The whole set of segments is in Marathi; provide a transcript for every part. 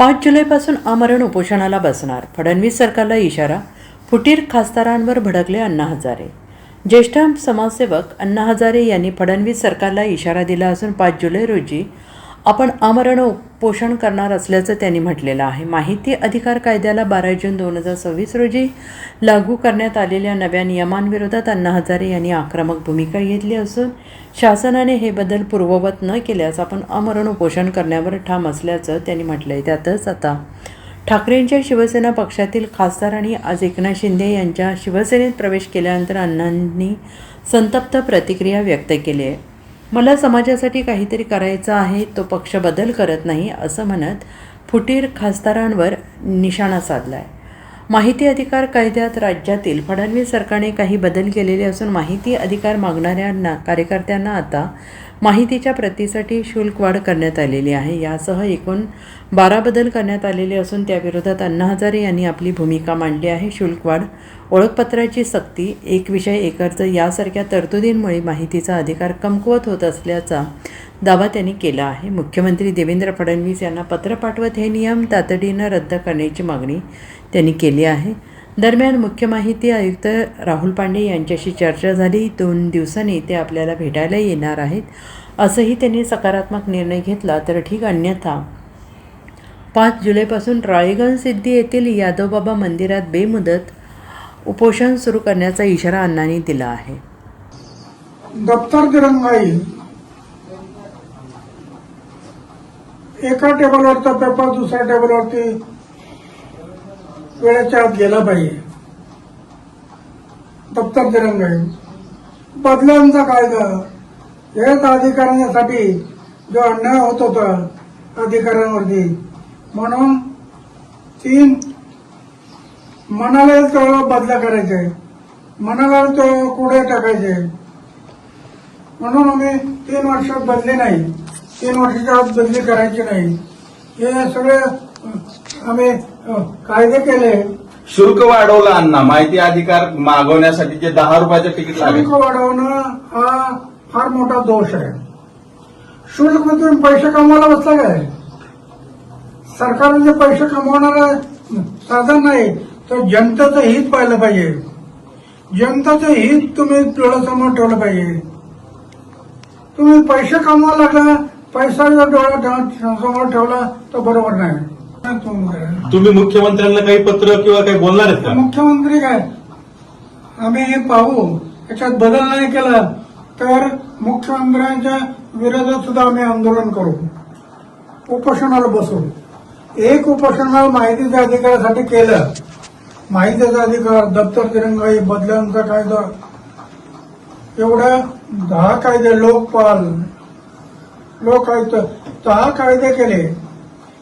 5 जुलैपासून आमरण उपोषणाला बसणार. फडणवीस सरकारला इशारा. फुटीर खासदारांवर भडकले अण्णा हजारे. ज्येष्ठ समाजसेवक अण्णा हजारे यांनी फडणवीस सरकारला इशारा दिला असून 5 जुलै रोजी आपण आमरण उपोषण करणार असल्याचं त्यांनी म्हटलेलं आहे. माहिती अधिकार कायद्याला 12 जून 2026 रोजी लागू करण्यात आलेल्या नव्या नियमांविरोधात अण्णा हजारे यांनी आक्रमक भूमिका घेतली असून शासनाने हे बदल पूर्ववत न केल्यास आपण आमरण उपोषण करण्यावर ठाम असल्याचं त्यांनी म्हटलं आहे. त्यातच आता ठाकरेंच्या शिवसेना पक्षातील खासदारांनी आज एकनाथ शिंदे यांच्या शिवसेनेत प्रवेश केल्यानंतर अण्णांनी संतप्त प्रतिक्रिया व्यक्त केली आहे. मला समाजासाठी काहीतरी करायचं आहे, तो पक्ष बदल करत नाही असं म्हणत फुटीर खासदारांवर निशाणा साधला आहे. माहिती अधिकार कायद्यात राज्यातील फडणवीस सरकारने काही बदल केलेले असून माहिती अधिकार मागणाऱ्या कार्यकर्त्यांना आता माहितीच्या प्रतीसाठी शुल्क वाढ करण्यात आलेली आहे. यासह एकूण 12 बदल करण्यात आलेले असून त्याविरोधात अण्णा हजारे यांनी आपली भूमिका मांडली आहे. शुल्क वाढ, ओळखपत्राची सक्ती, एक विषय एक अर्ज यासारख्या तरतुदींमुळे माहितीचा अधिकार कमकुवत होत असल्याचा दावा त्यांनी केला आहे. मुख्यमंत्री देवेंद्र फडणवीस यांना पत्र पाठवत हे नियम तातडीनं रद्द करण्याची मागणी त्यांनी केली आहे. दरम्यान मुख्य माहिती आयुक्त राहुल पांडे यांच्याशी चर्चा झाली. 2 दिवसांनी ते आपल्याला भेटायला येणार आहेत असंही त्यांनी सकारात्मक निर्णय घेतला तर ठीक, अन्यथा 5 जुलैपासून राळेगण सिद्धी येथील यादवबाबा मंदिरात बेमुदत उपोषण सुरू करण्याचा इशारा अण्णांनी दिला आहे. दप्तर दिरंगाई, एका टेबलवरचा पेपर दुसऱ्या टेबलवरती वेळेच्या आत गेला पाहिजे. दप्तर दिरंगाई, बदलांचा कायदा, हेच अधिकाऱ्यांसाठी जो अन्याय होत होता अधिकाऱ्यांवरती, म्हणून 3 मनाला तो बदला करायचे, मनाला तो कुठे टाकायचे, म्हणून आम्ही 3 वर्षात बदली नाही, 3 वर्षाच्या आत बदली करायची नाही, हे सगळे आम्ही कायदे केले. शुल्क वाढवलं अण्णा, माहिती अधिकार मागवण्यासाठी जे 10 रुपयाचं तिकीट लागेल, शुल्क वाढवणं हा फार मोठा दोष आहे. शुल्क मध्ये तुम्ही पैसे कमवायला बसला काय? सरकारने जे पैसे कमवणारं साधन नाही, तर जनतेचं हित पाहिलं पाहिजे. जनतेचं हित तुम्ही डोळ्यासमोर ठेवलं पाहिजे. तुम्ही पैसे कमवायला लागला, पैसा जर डोळ्यासमोर ठेवला तर बरोबर नाही. तुम्ही मुख्यमंत्र्यांना काही पत्र किंवा काही बोलणार आहेत का? मुख्यमंत्री काय, आम्ही हे पाहू, याच्यात बदल नाही केला तर मुख्यमंत्र्यांच्या विरोधात सुद्धा आम्ही आंदोलन करू, उपोषणाला बसू. एक उपोषणाला माहितीच्या अधिकारासाठी केलं. माहितीचा अधिकार, दप्तर दिरंगाई, बदल्यांचा कायदा, एवढ्या 10 कायदे, लोकपाल, लोकायुक्त, 10 कायदे केले.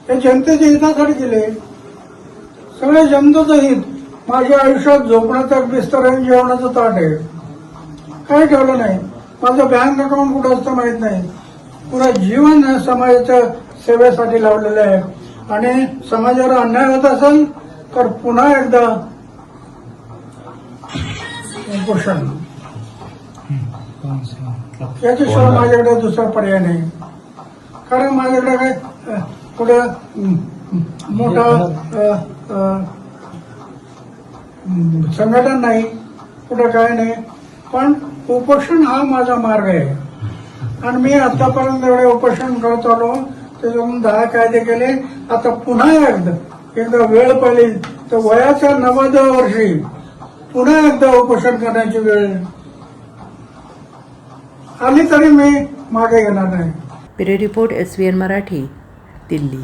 हे जनतेच्या हितासाठी केले, सगळे जनतेचं हित. माझ्या आयुष्यात झोपण्याचा बिस्तर आणि जेवणाचं ताट आहे, काही ठेवलं नाही. माझं बँक अकाउंट कुठं असतं माहित नाही. पुरा जीवन समाजाच्या सेवेसाठी लावलेलं आहे. आणि समाजावर अन्याय होत असेल तर पुन्हा एकदा उपोषण, याच्याशिवाय माझ्याकडे दुसरा पर्याय नाही. कारण माझ्याकडे काय कुठे मोठा संघटन नाही, कुठं काय नाही. पण उपोषण हा माझा मार्ग आहे आणि मी आतापर्यंत एवढे उपोषण करत आलो. त्याच्यातून 10 कायदे केले. आता पुन्हा एकदा वेळ पाहिली तर वयाच्या 90व्या वर्षी पुन्हा एकदा उपोषण करण्याची वेळ आली तरी मी मागे घेणार नाही. Bureau report SVN Marathi, Delhi.